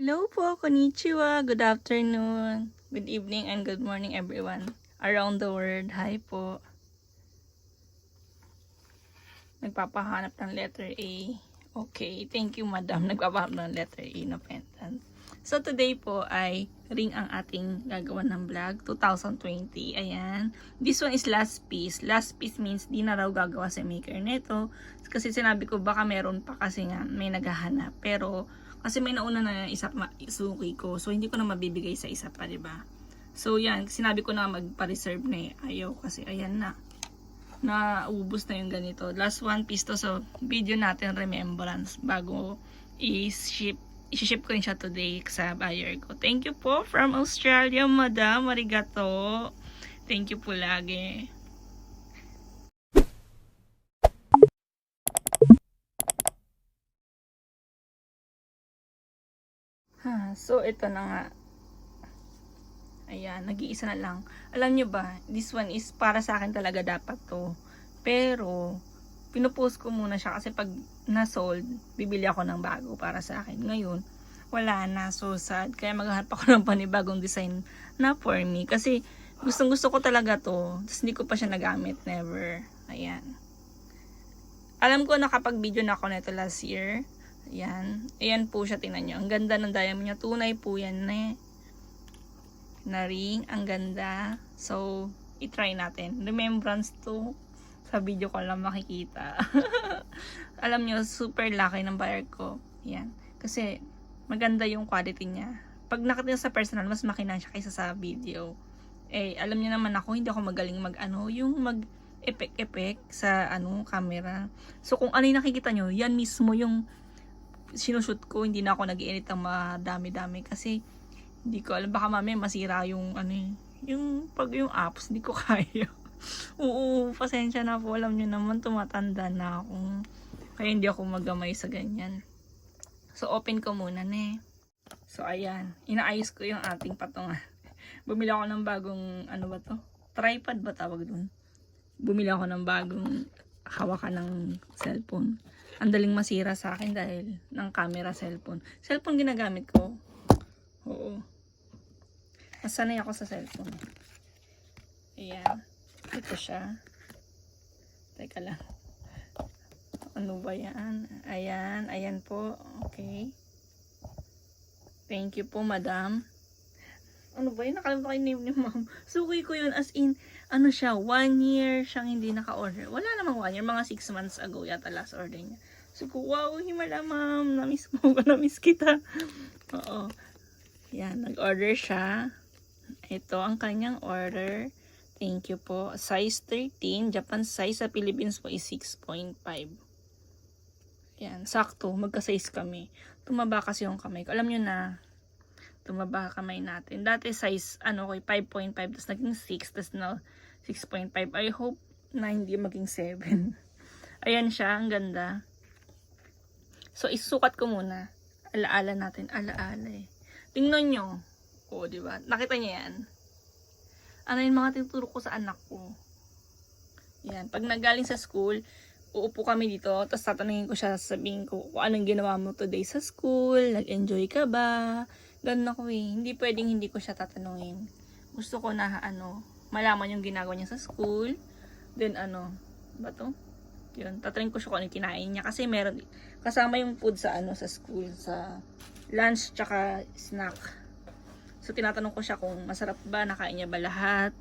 Hello po, konnichiwa, good afternoon, good evening, and good morning everyone around the world. Hi po. Nagpapahanap ng letter A. Okay, thank you madam. Nagpapahanap ng letter A na pendant. So today po ay ring ang ating gagawa ng vlog 2020. Ayan. This one is last piece. Last piece means di na raw gagawa si maker nito. Kasi sinabi ko baka meron pa kasi nga may naghahanap. Pero kasi may nauna na isa suki ko. So hindi ko na mabibigay sa isa pa, 'di ba? So yan, sinabi ko na magpa-reserve na eh. Ayaw kasi ayan na. Naubos na yung ganito. Last one piece to sa video natin, remembrance, bago i-ship ko rin siya today sa buyer ko. Thank you po from Australia, madam. Arigato. Thank you po lagi. So ito na nga. Ayan, nag-iisa na lang. Alam nyo ba, this one is para sa akin talaga dapat to. Pero, pinupost ko muna siya kasi pag na-sold, bibili ako ng bago para sa akin. Ngayon, wala na. So sad. Kaya maghahanap ako ng panibagong design na for me. Kasi, gustong gusto ko talaga to. Tapos hindi ko pa siya nagamit. Never. Ayan. Alam ko nakapag-video na ako nito last year. Ayan. Ayan po siya, tingnan nyo. Ang ganda ng diamond niya. Tunay po yan na ring, ang ganda. So, i-try natin. Remembrance to. Sa video ko lang makikita. Alam nyo, super lucky ng buyer ko. Yan. Kasi, maganda yung quality niya. Pag nakita sa personal, mas makinan siya kaysa sa video. Eh, alam niyo naman ako, hindi ako magaling yung mag-effect sa camera. So, kung ano yung nakikita nyo, yan mismo yung sinushoot ko. Hindi na ako nag-edit ng madami-dami. Kasi, hindi ko alam, baka mamaya masira yung yung apps, hindi ko kaya. Oo, pasensya na po, alam nyo naman, tumatanda na ako. Kaya hindi ako magamay sa ganyan. So, open ko muna So, ayan, inaayos ko yung ating patungan. Bumili ako ng bagong, tripod ba tawag dun? Bumili ako ng bagong hawakan ng cellphone. Ang daling masira sa akin dahil ng camera cellphone. Cellphone ginagamit ko. Oo. Nasanay ako sa cellphone. Ayan. Ito siya. Teka lang. Ano ba yan? Ayan. Ayan po. Okay. Thank you po, madam. Ano ba yun? Nakalimutan ko yung name ni ma'am. Suki ko yun. As in, 1 year siyang hindi naka-order. Wala namang 1 year. Mga 6 months ago yata last order niya. So, wow, himala ma'am. Namiss mo. Namiss kita. Oo. Yan. Nag-order siya. Ito ang kanyang order. Thank you po. Size 13. Japan size sa Philippines po is 6.5. Yan. Sakto. Magka-size kami. Tumaba kasi yung kamay ko. Alam nyo na. Tumaba kamay natin. Dati size, 5.5. Tapos naging 6. Tapos na 6.5. I hope na hindi maging 7. Ayan siya. Ang ganda. So, isukat ko muna. Alaala natin. Alaala eh. Tingnan nyo. O, diba? Nakita niya yan? Ano yung mga tinuturo ko sa anak ko? Yan. Pag nagaling sa school, uupo kami dito, tapos tatanungin ko siya, sabihin ko kung anong ginawa mo today sa school, nag-enjoy ka ba? Ganun ako eh. Hindi pwedeng hindi ko siya tatanungin. Gusto ko na, malaman yung ginagawa niya sa school. Then, ba to? Yun, tatanungin ko siya kung ano kinain niya. Kasi meron, kasama yung food sa, sa school, sa lunch, tsaka snack. So, tinatanong ko siya kung masarap ba, nakain niya ba lahat.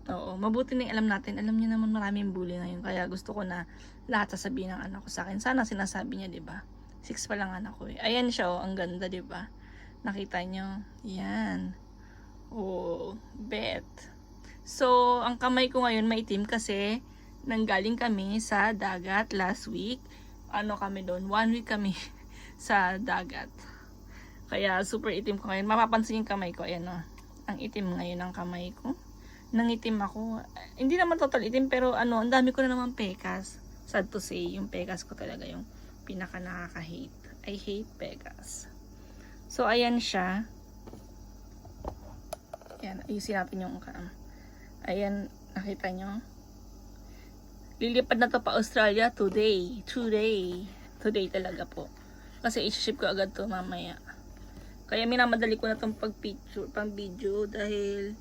Oo, mabuti na alam natin. Alam niya naman maraming bully ngayon. Kaya gusto ko na lahat sasabihin ng anak ko sa akin. Sana sinasabi niya, 'di ba? 6 pa lang anak ko eh. Ayan siya, ang ganda, 'di ba? Nakita niyo? Yan. Oh, bet. So, ang kamay ko ngayon maitim kasi nanggaling kami sa dagat last week. Kami doon? 1 week kami sa dagat. Kaya super itim ko ngayon. Mapapansin yung kamay ko. Ayan o. Ang itim ngayon ng kamay ko. Nangitim ako. Hindi naman total itim pero ang dami ko na naman pekas. Sad to say, yung pekas ko talaga yung pinaka nakaka-hate. I hate pekas. So ayan siya. Ayan, ayusin natin yung ayan, nakita nyo. Lilipad na to pa Australia today. Today talaga po. Kasi i-ship ko agad to mamaya. Kaya minamadali ko na tong pag-picture, pang-video dahil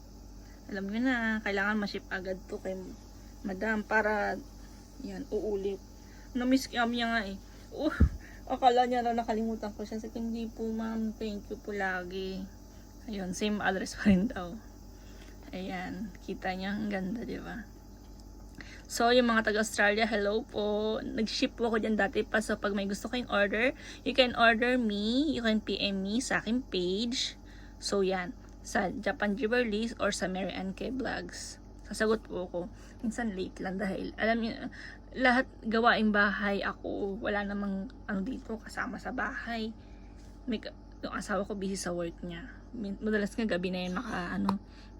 alam niyo na, kailangan ma-ship agad to kay madam para yan, uulit. Na-miss niya nga eh. Akala niya na nakalimutan ko siya. Sabi, hindi po ma'am, thank you po lagi. Ayun, same address pa rin daw. Ayan, kita niya, ang ganda, di ba? So, yung mga taga-Australia, hello po. Nag-ship po ako dyan dati pa. So, pag may gusto kayong order, you can order me. You can PM me sa aking page. So, yan. Sa Japan Jewelries or sa Mary Ann K Vlogs. Sasagot po ako. Minsan late lang dahil, alam niyo, lahat gawaing bahay ako. Wala namang ano dito, kasama sa bahay. Yung asawa ko busy sa work niya. Madalas nga gabi na yun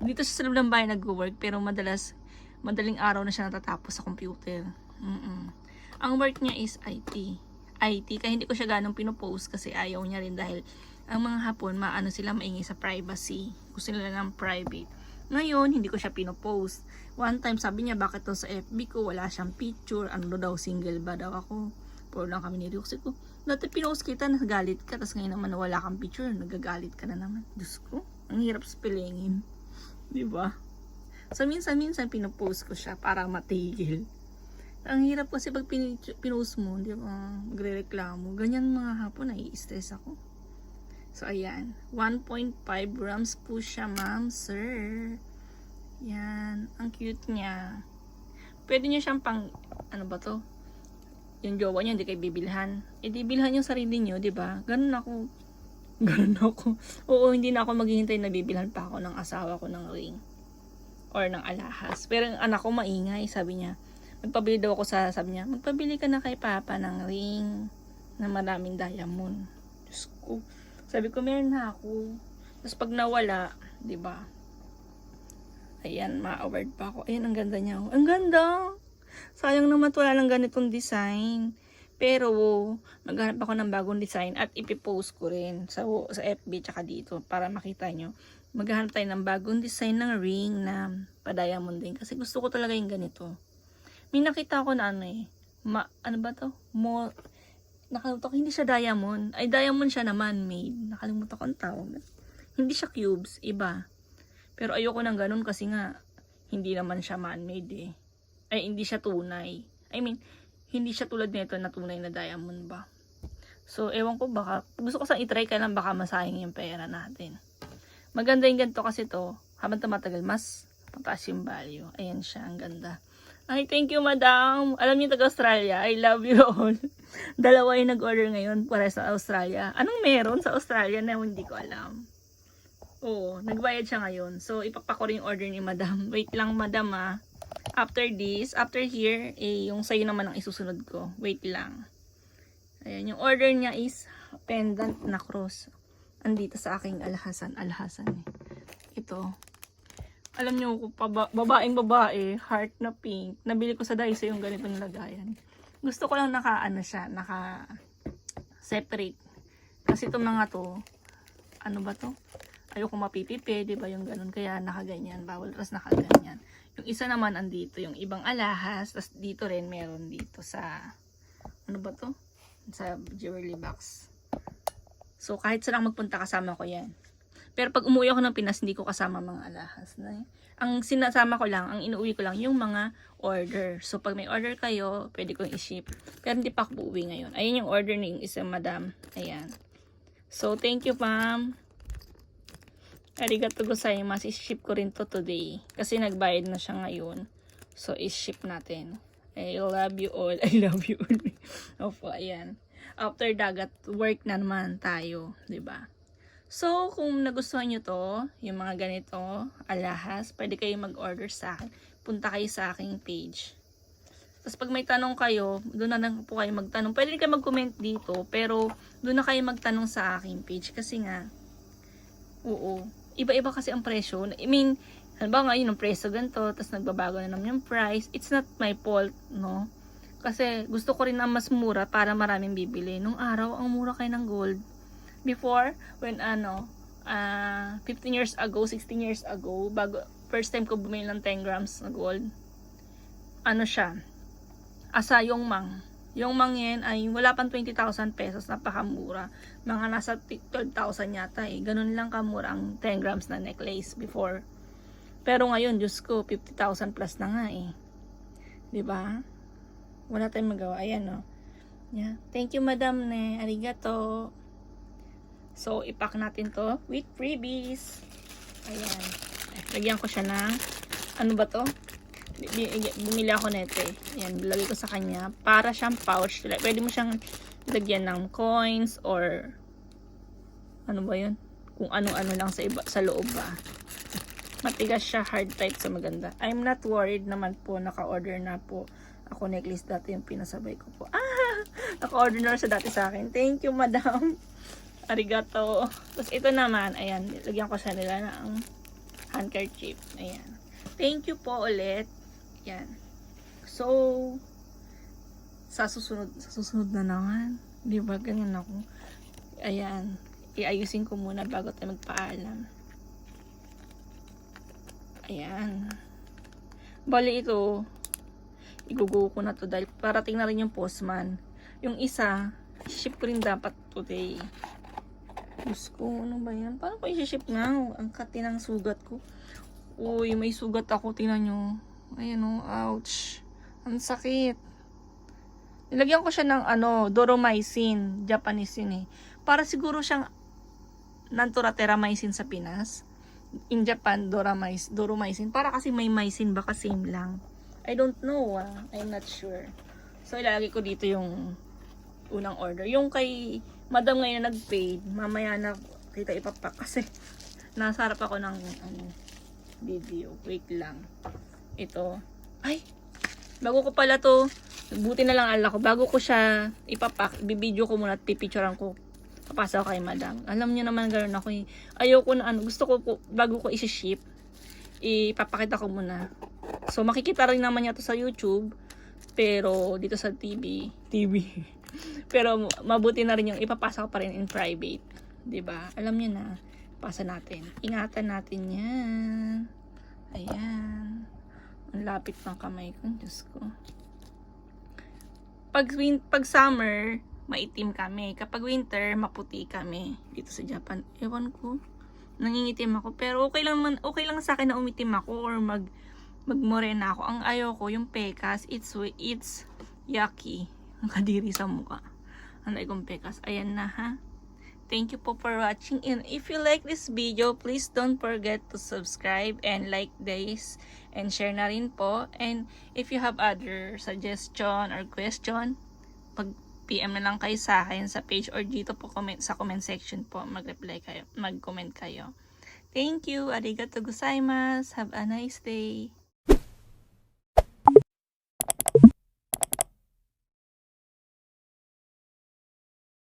dito sa loob ng bahay nag-work, pero madaling araw na siya natatapos sa computer. Ang work niya is IT. Kaya hindi ko siya ganong pinopost kasi ayaw niya rin dahil ang mga Hapon, sila maingay sa privacy. Gusto nila ng private. Ngayon, hindi ko siya pinopost. One time, sabi niya, bakit to sa FB ko, wala siyang picture, daw, single ba daw ako. Puro lang kami ni Rioxy ko. Dati pinost kita, nagalit ka, tapos ngayon naman wala kang picture, nagagalit ka na naman. Diyos ko, ang hirap spellingin. Diba? So, minsan pinopost ko siya para matigil. Ang hirap kasi pag pinost mo, di ba, magre-reklamo. Ganyan mga Hapon, nai-stress ako. So, ayan. 1.5 grams po siya, ma'am, sir. Yan. Ang cute niya. Pwede niyo siyang pang, ba to? Yung jowa niyo, hindi kayo bibilhan. Di bilhan yung sarili niyo, di ba? Ganun ako. Oo, hindi na ako maghihintay na bibilhan pa ako ng asawa ko ng ring. Or ng alahas. Pero ang anak ko maingay, sabi niya. Magpabili ka na kay Papa ng ring na maraming diamond. Diyos ko. Sabi ko, meron na ako. Tapos pag nawala, di ba? Ayan, ma-award pa ako. Ayan, ang ganda niya. Ang ganda! Sayang naman wala lang ganitong design. Pero, maghanap ako ng bagong design at ipipost ko rin sa FB tsaka dito para makita nyo. Maghanap tayo ng bagong design ng ring na pa-diamond din. Kasi gusto ko talaga yung ganito. May nakita ko na nakalimutan ko, hindi siya diamond. Ay, diamond siya na man-made. Nakalimutan ko ang tawag. Hindi siya cubes, iba. Pero ayoko nang ganun kasi nga, hindi naman siya man-made eh. Ay, hindi siya tunay. I mean, hindi siya tulad nito na tunay na diamond ba. So, ewan ko baka, gusto ko sa itry ka lang baka masayang yung pera natin. Maganda yung ganito kasi to, habang tumatagal, mas pataas yung value. Ayan siya, ang ganda. Ay, thank you, madam. Alam niyo, taga-Australia, I love you all. Dalawa yung nag-order ngayon para sa Australia. Anong meron sa Australia na hindi ko alam? Oo, nagbayad siya ngayon. So, ipapako rin yung order ni madam. Wait lang, madam ah. After here, yung sayo naman ang isusunod ko. Wait lang. Ayan, yung order niya is pendant na cross. Andito sa aking alhasan eh. Ito. Alam nyo, babaeng babae, heart na pink. Nabili ko sa Daiso yung ganitong lagayan. Gusto ko lang naka-separate. Kasi itong mga to, ayoko mapipipi, diba yung ganun. Kaya nakaganyan, bawal ras nakaganyan. Yung isa naman andito, yung ibang alahas. Tapos dito rin, meron dito sa, sa jewelry box. So, kahit saan magpunta, kasama ko yan. Pero pag umuwi ako ng Pinas, hindi ko kasama mga alahas. Ang sinasama ko lang, ang inuwi ko lang, yung mga order. So, pag may order kayo, pwede kong i-ship. Pero hindi pa ako uuwi ngayon. Ayun yung order ng isang madam. Ayan. So, thank you, ma'am. Arigato gozaimasu. I-ship ko rin to today. Kasi nagbayad na siya ngayon. So, i-ship natin. I love you all. I love you all. Opo, ayan. After dagat, work na naman tayo. 'Di ba? So, kung nagustuhan nyo to, yung mga ganito, alahas, pwede kayo mag-order sa akin. Punta kayo sa aking page. Tapos pag may tanong kayo, doon na lang po kayo magtanong. Pwede rin kayo mag-comment dito, pero doon na kayo magtanong sa aking page. Kasi nga, iba-iba kasi ang presyo. I mean, halimbawa ngayon ang presyo ganito, tapos nagbabago na naman yung price. It's not my fault, no? Kasi gusto ko rin na mas mura para maraming bibili. Nung araw, ang mura kayo ng gold. Before, when 15 years ago, 16 years ago, first time ko bumili ng 10 grams na gold, siya, asayong mang, Yung mangyen ay wala pang 20,000 pesos, napakamura. Mga nasa 12,000 yata eh. Ganun lang kamura ang 10 grams na necklace before. Pero ngayon, Diyos ko, 50,000 plus na nga eh. 'Di ba? Wala tayong magawa. Ayan oh. Yeah. Thank you, Madam Ne. Arigato. So, ipack natin to with freebies. Ayan. Lagyan ko siya ng, ano ba to? Bumili ako nito eh. Ayan, lagay ko sa kanya. Para siyang pouch. Pwede mo siyang lagyan ng coins or ano ba yun? Kung ano-ano lang sa loob ba. Matigas siya, hard type, so maganda. I'm not worried naman po. Naka-order na po ako necklace dati yung pinasabay ko po. Naka-order na siya dati sa akin. Thank you, Madam. Arigato. Tapos ito naman, ayan, lagyan ko siya nila ng handkerchief. Ayan. Thank you po ulit. Yan. So, sa susunod na naman. Di ba? Ganyan ako. Ayan. Iayusin ko muna bago tayo magpaalam. Ayan. Bali ito, igugo ko na to dahil parating na rin yung postman. Yung isa, ship ko rin dapat today. Diyos ko, ano ba yan? Paano ko i-ship nga? Ang kati ng sugat ko. Uy, may sugat ako. Tingnan nyo. Ayan o, ouch. Ang sakit. Nilagyan ko siya ng doromycin. Japanese yun eh. Para siguro siyang Nanturateramycin sa Pinas. In Japan, doromycin. Para kasi may mycin baka same lang. I don't know I'm not sure. So, ilalagay ko dito yung unang order. Yung kay Madam ngayon na nag-paid. Mamaya na kita ipapak kasi nasa harap ako ng video. Wait lang. Ito. Ay! Bago ko pala to, buti na lang ala ko. Bago ko siya ipapak, bibideo ko muna at pipicturean ko. Papasa ko kay Madam. Alam niyo naman gano'n ako eh. Ayoko na gusto ko po, bago ko isi-ship, ipapakita ko muna. So, makikita rin naman niya to sa YouTube. Pero, dito sa TV. Pero, mabuti na rin yung ipapasa ko pa rin in private. 'Di ba? Alam niyo na. Pasa natin. Ingatan natin yan. Ayan. Ang lapit ng kamay ko. Diyos ko. Pag summer, maitim kami. Kapag winter, maputi kami. Dito sa Japan. Ewan ko. Nangingitim ako. Pero okay lang sa akin na umitim ako or magmorena ako. Ang ayaw ko, yung pekas, it's yucky. Ang kadiri sa mukha. Ano ikong pekas? Ayan na ha. Thank you po for watching, and if you like this video, please don't forget to subscribe and like this and share na rin po. And if you have other suggestion or question, PM na lang kayo sa akin sa page or dito po sa comment section po, mag-comment kayo. Thank you, arigato gozaimasu, have a nice day.